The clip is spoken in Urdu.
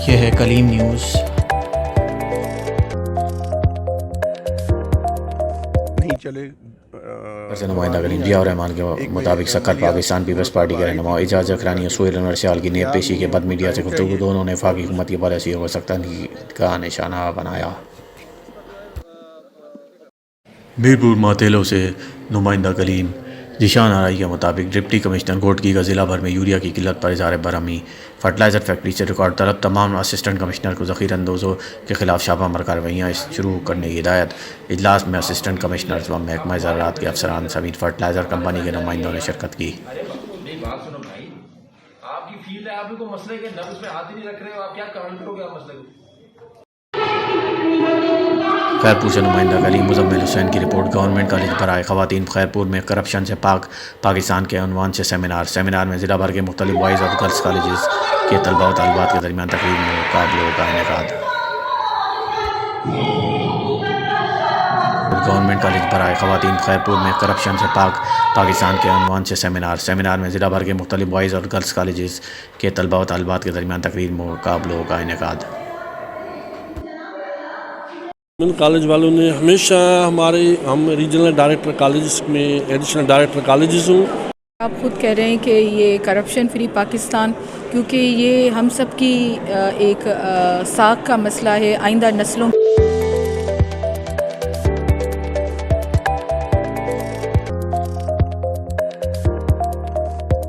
یہ ہے کلیم نیوز۔ نہیں چلے نمائندہ کلیم ضیاء الرحمان کے مطابق سکر پاکستان پیپلز پارٹی کے رہنما اعجاز اکرانی اور سہیل انور سیال کی نیب پیشی کے بعد میڈیا سے گفتگو دونوں نے وفاقی حکومت کی پالیسیوں کو سخت تنقید کا نشانہ بنایا۔ میرپور ماتیلو سے نمائندہ کلیم ذیشان آرائی کے مطابق ڈپٹی کمشنر گوٹکی کا ضلع بھر میں یوریا کی قلت پر اظہار برہمی۔ فرٹیلائزر فیکٹری سے ریکارڈ طلب تمام اسسٹنٹ کمشنر کو ذخیرہ اندوزوں کے خلاف چھاپہ مار کارروائیاں شروع کرنے کی ہدایت۔ اجلاس میں اسسٹنٹ کمشنرز و محکمہ زراعت کے افسران سمیت فرٹیلائزر کمپنی کے نمائندوں نے شرکت کی۔ آپ کی فیلڈ ہے، آپ کو مسئلے کے نب اس میں ہاتھ ہی نہیں رکھ رہے ہو، آپ کیا کمنٹ کرو گے آپ مسئلے کو؟ خیرپور سے نمائندہ کلیم مزمل حسین کی رپورٹ۔ گورنمنٹ کالج برائے خواتین خیرپور میں کرپشن سے پاک پاکستان کے عنوان سے سیمینار میں ضلع بھر کے مختلف بوائز اور گرلز کالجز کے طلباء و طالبات کے درمیان تقریب مقابلوں کا انعقاد۔ گورنمنٹ کالج برائے خواتین خیرپور میں کرپشن سے پاک پاکستان کے عنوان سے سیمینار میں ضلع بھر کے مختلف بوائز اور گرلز کالجز کے طلباء و طالبات کے درمیان تقریر مقابلوں کا انعقاد۔ کالج والوں نے ہمیشہ ہم ریجنل ڈائریکٹر کالجز میں ایڈیشنل ڈائریکٹر کالجز ہوں۔ آپ خود کہہ رہے ہیں کہ یہ کرپشن فری پاکستان، کیونکہ یہ ہم سب کی ایک ساکھ کا مسئلہ ہے، آئندہ نسلوں